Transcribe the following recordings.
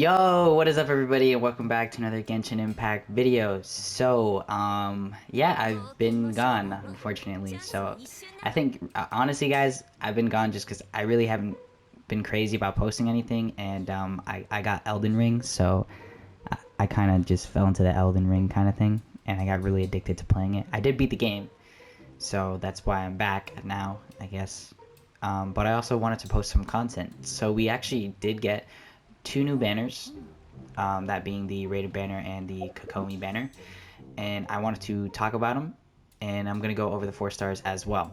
Yo, what is up everybody and welcome back to another Genshin Impact video. Yeah, I've been gone, unfortunately. So, I think, honestly guys, I've been gone just because I really haven't been crazy about posting anything, and I got Elden Ring, so I kind of just fell into the Elden Ring kind of thing, and I got really addicted to playing it. I did beat the game, so that's why I'm back now, I guess. But I also wanted to post some content. So we actually did get two new banners, that being the Raiden banner and the Kokomi banner, and I wanted to talk about them, and I'm gonna go over the 4 stars as well.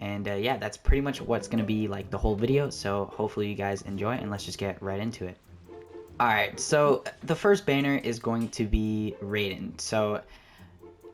And yeah, that's pretty much what's gonna be like the whole video. So hopefully you guys enjoy, and let's just get right into it. Alright, so the first banner is going to be Raiden. So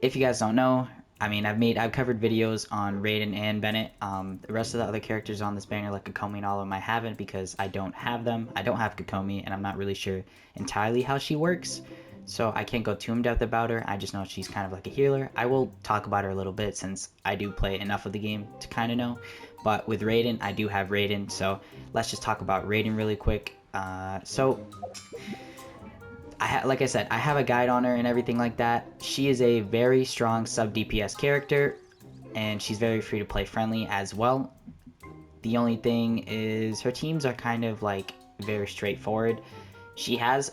if you guys don't know, I mean, I've covered videos on Raiden and Bennett. The rest of the other characters on this banner, like Kokomi and all of them, I haven't because I don't have them. I don't have Kokomi, and I'm not really sure entirely how she works, so I can't go too in depth about her. I just know she's kind of like a healer. I will talk about her a little bit since I do play enough of the game to kind of know. But with Raiden, I do have Raiden, so let's just talk about Raiden really quick. Like I said, I have a guide on her and everything like that. She is a very strong sub DPS character, and she's very free to play friendly as well. The only thing is her teams are kind of like very straightforward. She has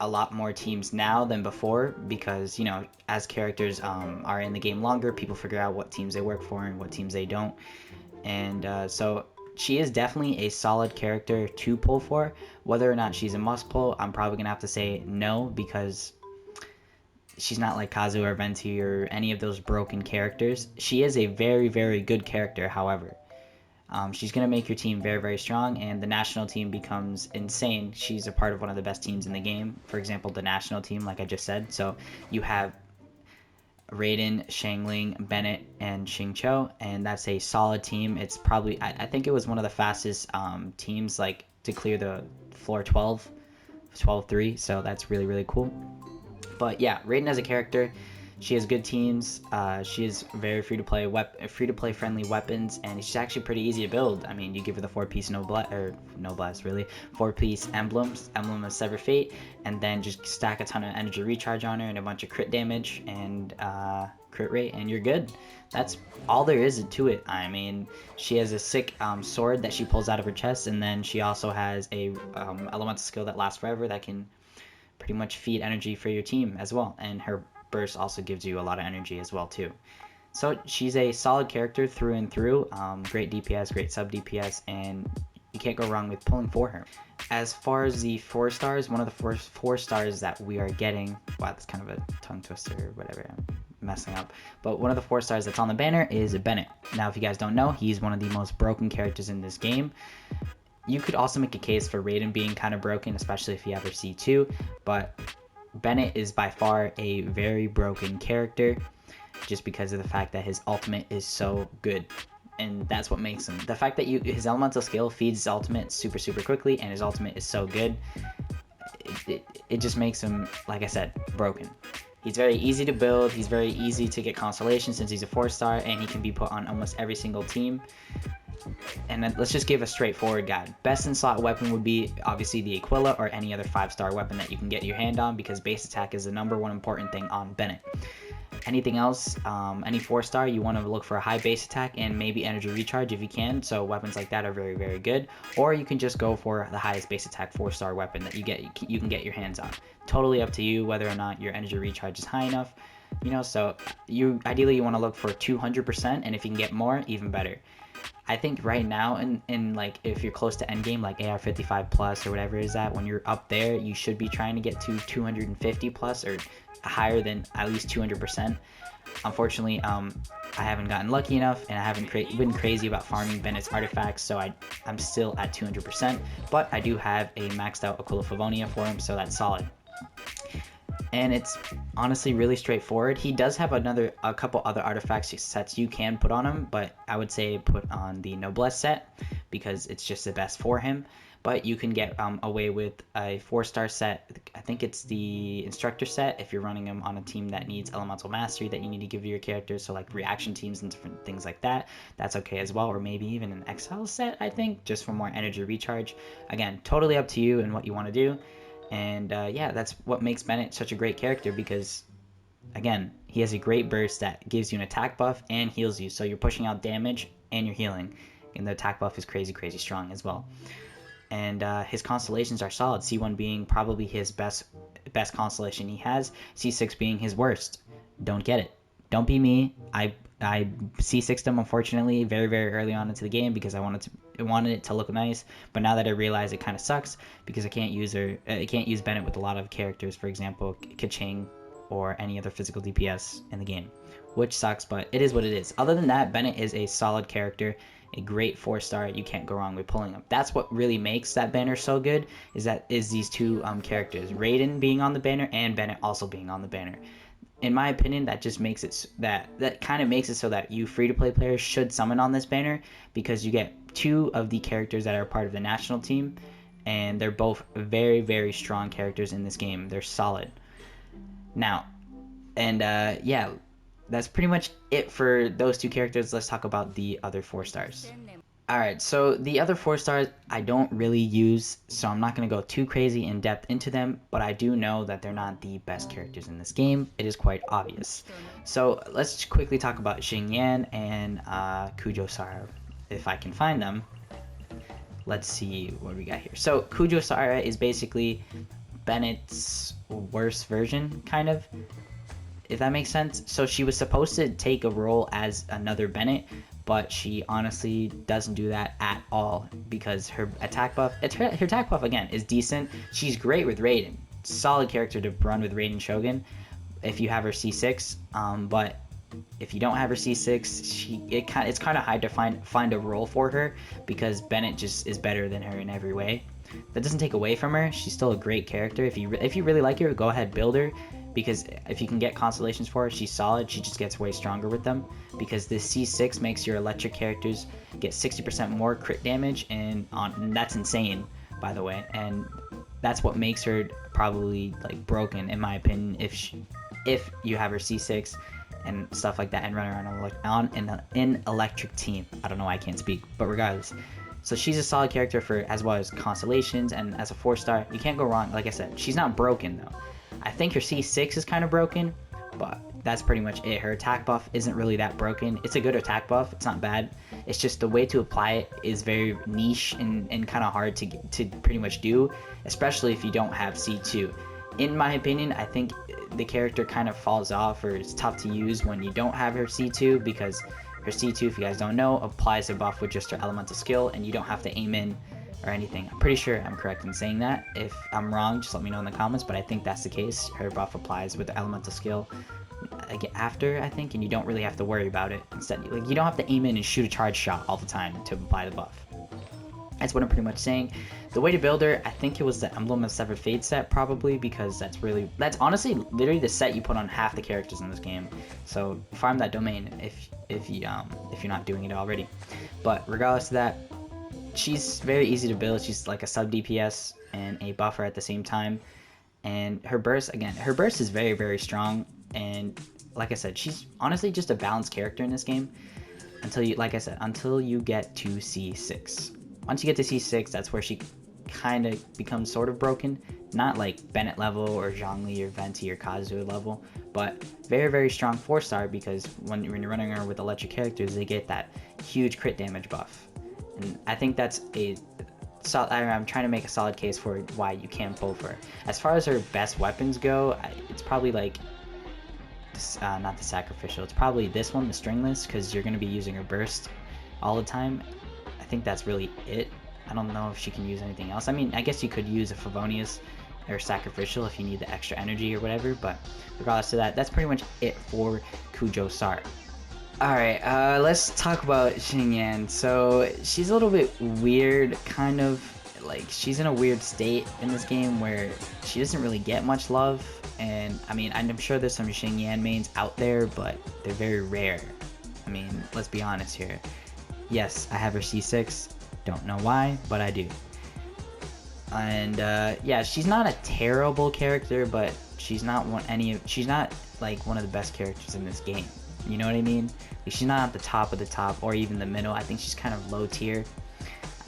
a lot more teams now than before because, you know, as characters are in the game longer, people figure out what teams they work for and what teams they don't. And so she is definitely a solid character to pull for. Whether or not she's a must pull, I'm probably gonna have to say no, because she's not like Kazu or Venti or any of those broken characters. She is a very, very good character, however. She's going to make your team very, very strong, and the national team becomes insane. She's a part of one of the best teams in the game. For example, the national team, like I just said. So you have Raiden, Shangling, Bennett, and Xingqiu, and that's a solid team. It's probably, I think it was one of the fastest teams like to clear the floor 12-3, so that's really, really cool. But yeah, Raiden as a character, she has good teams. She is very free to play friendly weapons, and she's actually pretty easy to build. I mean, you give her the 4-piece noblesse, really 4-piece emblem of Sever Fate, and then just stack a ton of energy recharge on her and a bunch of crit damage and crit rate, and you're good. That's all there is to it. I mean, she has a sick sword that she pulls out of her chest, and then she also has a elemental skill that lasts forever that can pretty much feed energy for your team as well, and her burst also gives you a lot of energy as well too. So she's a solid character through and through. Great DPS, great sub DPS, and you can't go wrong with pulling for her. As far as the 4 stars, one of the first 4 stars that we are getting, wow, that's kind of a tongue twister or whatever, I'm messing up, but one of the 4 stars that's on the banner is Bennett. Now, if you guys don't know, he's one of the most broken characters in this game. You could also make a case for Raiden being kind of broken, especially if you ever C2, but Bennett is by far a very broken character just because of the fact that his ultimate is so good, and that's what makes him. The fact that his elemental skill feeds his ultimate super, super quickly, and his ultimate is so good, it just makes him, like I said, broken. He's very easy to build, he's very easy to get Constellation since he's a 4-star, and he can be put on almost every single team. And then let's just give a straightforward guide. Best in slot weapon would be obviously the Aquila or any other 5-star weapon that you can get your hand on, because base attack is the #1 important thing on Bennett. Anything else, any 4-star, you want to look for a high base attack and maybe energy recharge if you can. So weapons like that are very, very good. Or you can just go for the highest base attack 4-star weapon that you can get your hands on. Totally up to you whether or not your energy recharge is high enough. You know, so ideally you want to look for 200%, and if you can get more, even better. I think right now, in like, if you're close to endgame, like AR 55 plus or whatever is that, when you're up there, you should be trying to get to 250 plus or higher than at least 200%. Unfortunately, I haven't gotten lucky enough, and I haven't been crazy about farming Bennett's artifacts, so I'm still at 200%, but I do have a maxed out Aquila Favonia for him, so that's solid. And it's honestly really straightforward. He does have a couple other artifacts sets you can put on him, but I would say put on the Noblesse set because it's just the best for him. But you can get away with a 4-star set. I think it's the Instructor set if you're running him on a team that needs Elemental Mastery that you need to give your characters, so like reaction teams and different things like that. That's okay as well, or maybe even an Exile set, I think, just for more energy recharge. Again, totally up to you and what you want to do. And yeah, that's what makes Bennett such a great character, because again, he has a great burst that gives you an attack buff and heals you, so you're pushing out damage and you're healing, and the attack buff is crazy strong as well. And his constellations are solid, C1 being probably his best constellation he has, C6 being his worst. Don't get it, don't be me. I C6'd him, unfortunately, very early on into the game because I wanted it to look nice. But now that I realize it kind of sucks, because I can't use Bennett with a lot of characters, for example, Kaching or any other physical DPS in the game, which sucks, but it is what it is. Other than that, Bennett is a solid character, a great 4-star. You can't go wrong with pulling him. That's what really makes that banner so good, is these two characters, Raiden being on the banner and Bennett also being on the banner. In my opinion, that just makes it that kind of makes it so that you free-to-play players should summon on this banner, because you get two of the characters that are part of the national team, and they're both very strong characters in this game. They're solid. Now, and yeah, that's pretty much it for those two characters. Let's talk about the other 4-stars. Alright, so the other 4-stars I don't really use, so I'm not going to go too crazy in depth into them, but I do know that they're not the best characters in this game. It is quite obvious. So let's quickly talk about Xinyan and Kujo-Sara, if I can find them. Let's see what we got here. So Kujo-Sara is basically Bennett's worst version, kind of, if that makes sense. So she was supposed to take a role as another Bennett, but she honestly doesn't do that at all, because her attack buff, her attack buff again is decent. She's great with Raiden, solid character to run with Raiden Shogun if you have her C6, but if you don't have her C6, it's kind of hard to find a role for her, because Bennett just is better than her in every way. That doesn't take away from her. She's still a great character. If you really like her, go ahead, build her, because if you can get constellations for her, she's solid. She just gets way stronger with them, because this C6 makes your electric characters get 60% more crit damage, and that's insane, by the way. And that's what makes her probably like broken, in my opinion, if you have her C6 and stuff like that and run her on an electric team. I don't know why I can't speak, but regardless. So she's a solid character for as well as constellations, and as a 4-star, you can't go wrong. Like I said, she's not broken though. I think her C6 is kind of broken, but that's pretty much it. Her attack buff isn't really that broken. It's a good attack buff. It's not bad. It's just the way to apply it is very niche and kind of hard to pretty much do, especially if you don't have C2. In my opinion, I think the character kind of falls off, or it's tough to use when you don't have her C2, because her C2, if you guys don't know, applies a buff with just her elemental skill, and you don't have to aim in or anything. I'm pretty sure I'm correct in saying that. If I'm wrong, just let me know in the comments, but I think that's the case. Her buff applies with the elemental skill after, I think, and you don't really have to worry about it. Instead, like, you don't have to aim in and shoot a charge shot all the time to apply the buff. That's what I'm pretty much saying. The way to build her, I think it was the Emblem of Severed Fate set, probably, because that's honestly literally the set you put on half the characters in this game. So farm that domain if you're not doing it already. But regardless of that, she's very easy to build. She's like a sub DPS and a buffer at the same time. And her burst is very strong. And like I said, she's honestly just a balanced character in this game until you get to C6. Once you get to C6, that's where she kind of becomes sort of broken. Not like Bennett level or Zhongli or Venti or Kazuha level, but very strong 4-star, because when you're running around with electric characters, they get that huge crit damage buff. And I think that's I'm trying to make a solid case for why you can pull for her. As far as her best weapons go, it's probably like, not the sacrificial, it's probably this one, the stringless, because you're going to be using her burst all the time. I think that's really it. I don't know if she can use anything else. I mean, I guess you could use a Favonius or sacrificial if you need the extra energy or whatever, but regardless of that, that's pretty much it for Kujo-Sara. Alright, let's talk about Xinyan. So she's a little bit weird, kind of like she's in a weird state in this game where she doesn't really get much love. And I mean, I'm sure there's some Xinyan mains out there, but they're very rare. I mean, let's be honest here. Yes, I have her C6. Don't know why, but I do. And yeah, she's not a terrible character, but she's not like one of the best characters in this game. You know what I mean? Like, she's not at the top of the top or even the middle. I think she's kind of low tier.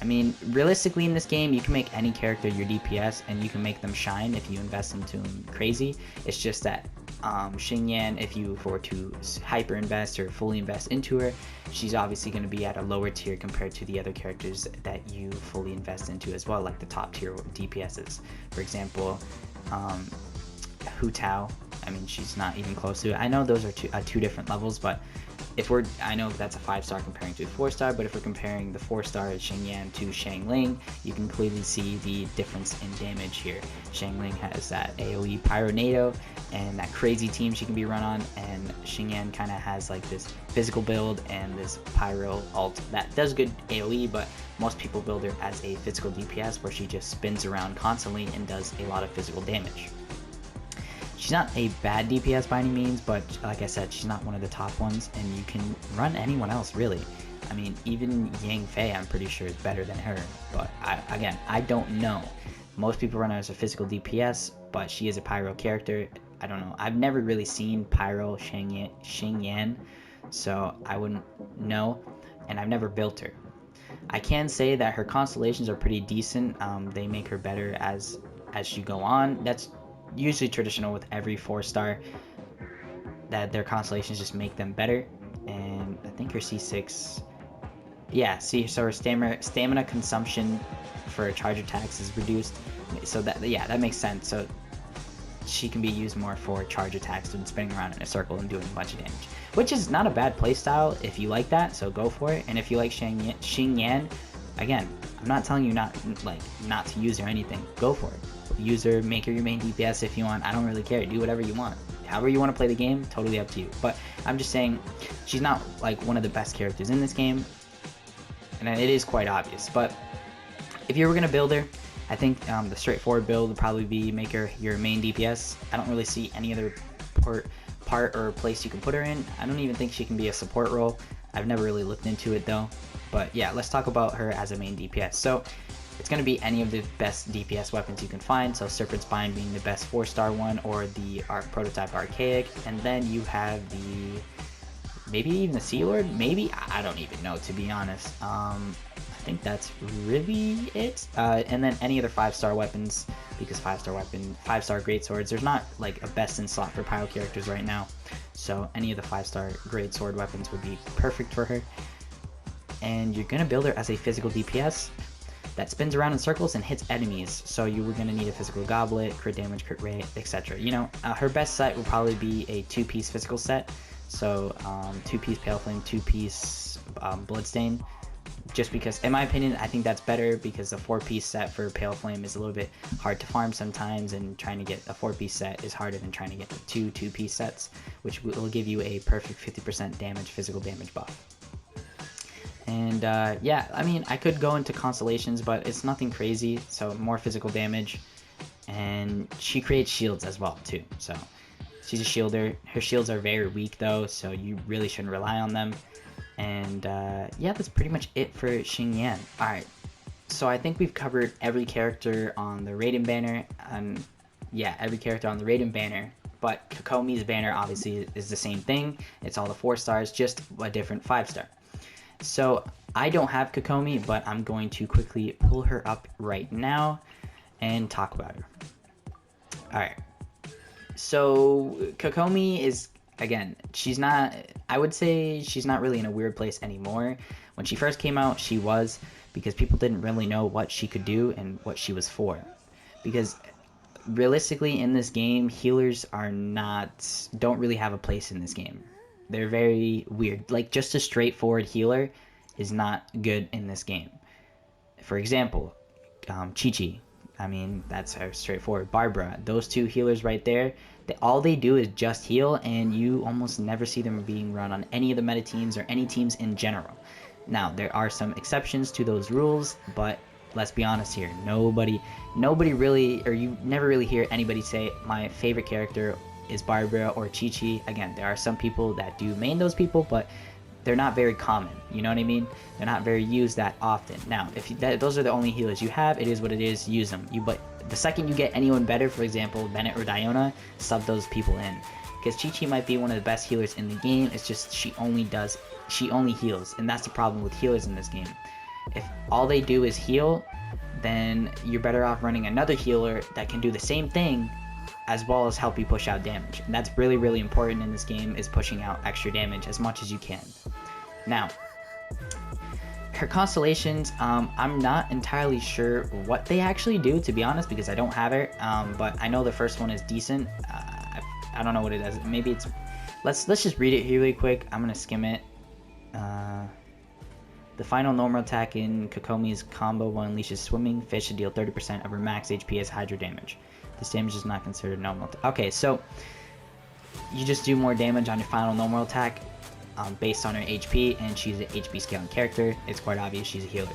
I mean, realistically in this game, you can make any character your DPS, and you can make them shine if you invest into them crazy. It's just that Xinyan, if you were to hyper invest or fully invest into her, she's obviously going to be at a lower tier compared to the other characters that you fully invest into as well, like the top tier DPSs. For example, Hu Tao. I mean, she's not even close to it. I know those are two different levels, but I know that's a 5-star comparing to a 4-star, but if we're comparing the 4-star Xinyan to Xiangling, you can clearly see the difference in damage here. Xiangling has that AoE Pyronado and that crazy team she can be run on, and Xinyan kind of has like this physical build and this Pyro ult that does good AoE, but most people build her as a physical DPS where she just spins around constantly and does a lot of physical damage. She's not a bad DPS by any means, but like I said, she's not one of the top ones, and you can run anyone else, really. I mean, even Yang Fei, I'm pretty sure is better than her, but again, I don't know. Most people run her as a physical DPS, but she is a Pyro character. I don't know. I've never really seen Pyro Xinyan, so I wouldn't know, and I've never built her. I can say that her constellations are pretty decent. They make her better as you go on. That's usually traditional with every 4-star, that their constellations just make them better. And I think her C6, yeah, see, so her stamina consumption for charge attacks is reduced, so that, yeah, that makes sense. So she can be used more for charge attacks than spinning around in a circle and doing a bunch of damage, which is not a bad playstyle if you like that, so go for it. And if you like Xinyan, again, I'm not telling you not to use her or anything. Go for it. Use her, make her your main DPS if you want. I don't really care. Do whatever you want. However you want to play the game, totally up to you. But I'm just saying, she's not like one of the best characters in this game, and it is quite obvious. But if you were going to build her, I think the straightforward build would probably be make her your main DPS. I don't really see any other part or place you can put her in. I don't even think she can be a support role. I've never really looked into it though. But yeah, let's talk about her as a main DPS. So it's going to be any of the best DPS weapons you can find, so Serpent's Bind being the best 4-star one, or the prototype Archaic, and then you have the, maybe even the Sea Lord, maybe? I don't even know, to be honest. I think that's really it. And then any other 5-star weapons, because 5-star great swords, there's not like a best in slot for Pyro characters right now, so any of the 5-star great sword weapons would be perfect for her. And you're going to build her as a physical DPS that spins around in circles and hits enemies, so you were going to need a physical goblet, crit damage, crit rate, etc. You know, her best set will probably be a 2-piece physical set, so 2-piece Pale Flame, 2-piece Bloodstain, just because, in my opinion, I think that's better, because a 4-piece set for Pale Flame is a little bit hard to farm sometimes, and trying to get a 4-piece set is harder than trying to get 2-piece sets, which will give you a perfect 50% damage, physical damage buff. And yeah, I mean, I could go into constellations, but it's nothing crazy, so more physical damage. And she creates shields as well too, so she's a shielder. Her shields are very weak though, so you really shouldn't rely on them. And yeah, that's pretty much it for Xinyan. Alright, so I think we've covered every character on the Raiden banner, and yeah, every character on the Raiden banner. But Kokomi's banner obviously is the same thing. It's all the 4-stars, just a different 5-star. So I don't have Kokomi, but I'm going to quickly pull her up right now and talk about her. Alright, so Kokomi is, again, she's not, I would say she's not really in a weird place anymore. When she first came out, she was, because people didn't really know what she could do and what she was for. Because realistically in this game, healers don't really have a place in this game. They're very weird. Like, just a straightforward healer is not good in this game. For example, Chi-Chi. I mean, that's a straightforward. Barbara. Those two healers right there, all they do is just heal, and you almost never see them being run on any of the meta teams or any teams in general. Now, there are some exceptions to those rules, but let's be honest here. Nobody really, or you never really hear anybody say, my favorite character is Barbara or Chi-Chi. Again, there are some people that do main those people, but they're not very common. You know what I mean? They're not very used that often. Now, if those are the only healers you have, it is what it is. Use them. But the second you get anyone better, for example, Bennett or Diona, sub those people in, because Chi-Chi might be one of the best healers in the game. It's just she only heals, and that's the problem with healers in this game. If all they do is heal, then you're better off running another healer that can do the same thing as well as help you push out damage. And that's really, really important in this game, is pushing out extra damage as much as you can. Now, her constellations, I'm not entirely sure what they actually do, to be honest, because I don't have it. But I know the first one is decent. I don't know what it does. Maybe it's... Let's just read it here really quick. I'm gonna skim it. The final normal attack in Kokomi's combo will unleashes swimming fish to deal 30% of her max HP as Hydro damage. This damage is not considered normal. Okay, so you just do more damage on your final normal attack based on her HP, and she's an HP scaling character. It's quite obvious she's a healer.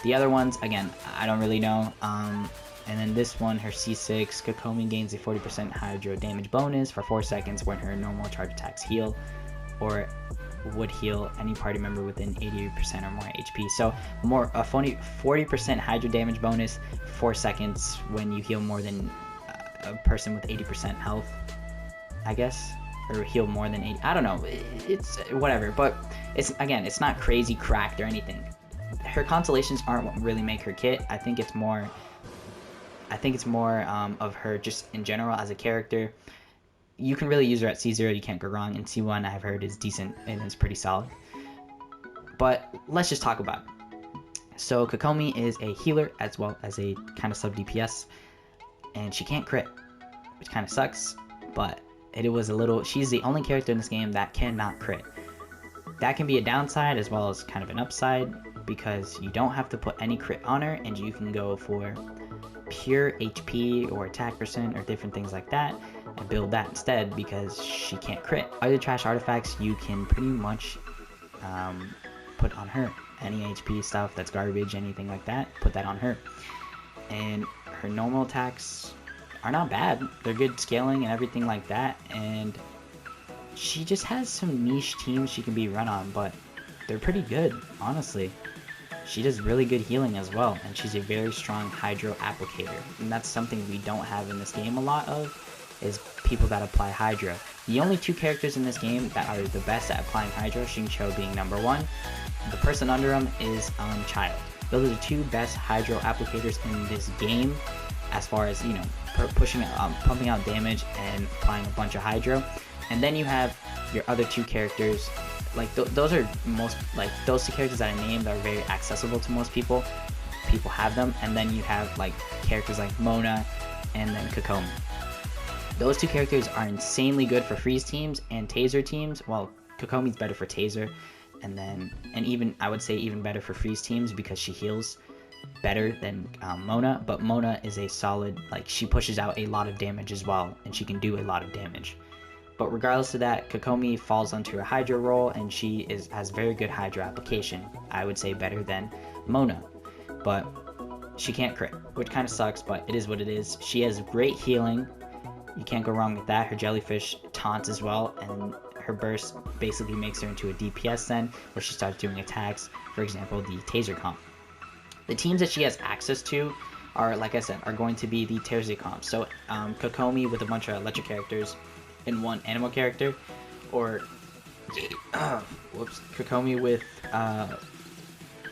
The other ones, again, I don't really know. And then this one, her C6, Kokomi gains a 40% Hydro damage bonus for 4 seconds when her normal charge attacks heal, or would heal any party member within 80% or more HP. So a 40% Hydro damage bonus, 4 seconds when you heal more than a person with 80% health, I guess, or heal more than 80. I don't know. It's whatever, but it's not crazy cracked or anything. Her constellations aren't what really make her kit. I think it's more of her just in general as a character. You can really use her at C0, you can't go wrong, and C1 I've heard is decent and it's pretty solid. But let's just talk about it. So Kokomi is a healer as well as a kind of sub DPS, and she can't crit, which kind of sucks, but she's the only character in this game that cannot crit. That can be a downside as well as kind of an upside, because you don't have to put any crit on her, and you can go for pure HP or attack percent or different things like that and build that instead, because she can't crit. Other trash artifacts you can pretty much put on her. Any HP stuff that's garbage, anything like that, put that on her. And her normal attacks are not bad. They're good scaling and everything like that, and she just has some niche teams she can be run on, but they're pretty good, honestly. She does really good healing as well, and she's a very strong Hydro applicator, and that's something we don't have in this game a lot of, is people that apply Hydro. The only two characters in this game that are the best at applying Hydro, Xingqiu being number one, the person under him is Child. Those are the two best Hydro applicators in this game, as far as, you know, pumping out damage and applying a bunch of Hydro. And then you have your other two characters, like those are most, like those two characters that I named are very accessible to most people. People have them, and then you have like characters like Mona and then Kokomi. Those two characters are insanely good for freeze teams and taser teams. Well, Kokomi's better for taser, and even I would say even better for freeze teams because she heals better than Mona. But Mona is a solid, like, she pushes out a lot of damage as well, and she can do a lot of damage. But regardless of that, Kokomi falls onto a Hydro role, and she has very good Hydro application. I would say better than Mona, but she can't crit, which kind of sucks, but it is what it is. She has great healing. You can't go wrong with that. Her jellyfish taunts as well, and her burst basically makes her into a DPS then, where she starts doing attacks, for example, the taser comp. The teams that she has access to are, like I said, are going to be the taser comp. So Kokomi with a bunch of electric characters and one animal character, or Kokomi with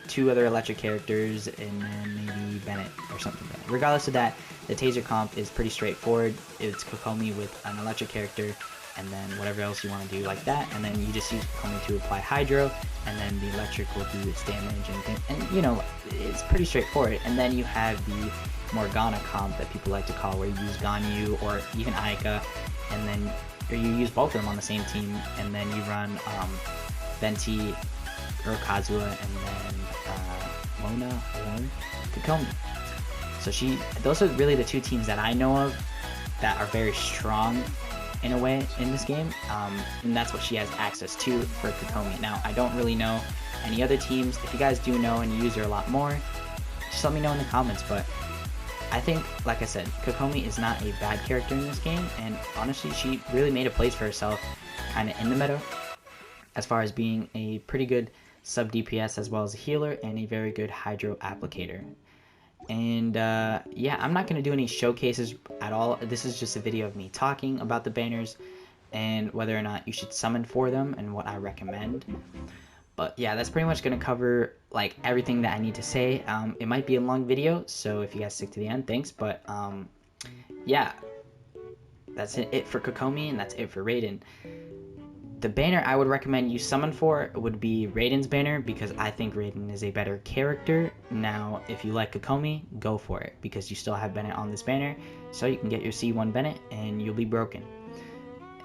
two other electric characters and then maybe Bennett or something like that. Regardless of that, the taser comp is pretty straightforward. It's Kokomi with an electric character and then whatever else you want to do like that, and then you just use Kokomi to apply Hydro, and then the electric will do its damage and you know, it's pretty straightforward. And then you have the Morgana comp that people like to call, where you use Ganyu or even Aika, and then or you use both of them on the same team, and then you run Venti or Kazuha, and then Mona or Kokomi. So those are really the two teams that I know of that are very strong in a way in this game, and that's what she has access to for Kokomi. Now, I don't really know any other teams. If you guys do know and you use her a lot more, just let me know in the comments. But I think, like I said, Kokomi is not a bad character in this game, and honestly, she really made a place for herself kind of in the meta, as far as being a pretty good sub DPS as well as a healer, and a very good Hydro applicator. And yeah, I'm not going to do any showcases at all. This is just a video of me talking about the banners and whether or not you should summon for them and what I recommend. But yeah, that's pretty much going to cover like everything that I need to say. It might be a long video, so if you guys stick to the end, thanks. But yeah, that's it for Kokomi, and that's it for Raiden. The banner I would recommend you summon for would be Raiden's banner, because I think Raiden is a better character. Now, if you like Kokomi, go for it, because you still have Bennett on this banner, so you can get your C1 Bennett and you'll be broken.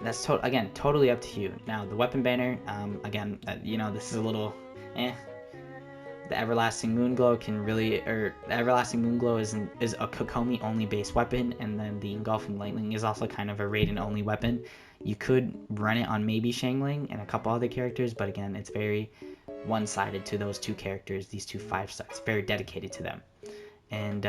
That's again totally up to you. Now the weapon banner, again, you know, this is a little The Everlasting Moonglow can really, or the Everlasting Moonglow is a Kokomi only base weapon, and then the Engulfing Lightning is also kind of a Raiden only weapon. You could run it on maybe Shangling and a couple other characters, but again, it's very one-sided to those two characters, these two 5-stars, very dedicated to them. And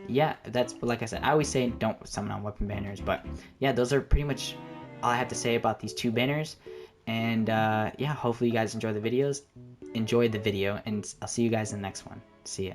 yeah, that's, like I said, I always say don't summon on weapon banners, but yeah, those are pretty much all I have to say about these two banners. And yeah, hopefully you guys enjoy the video, and I'll see you guys in the next one. See ya.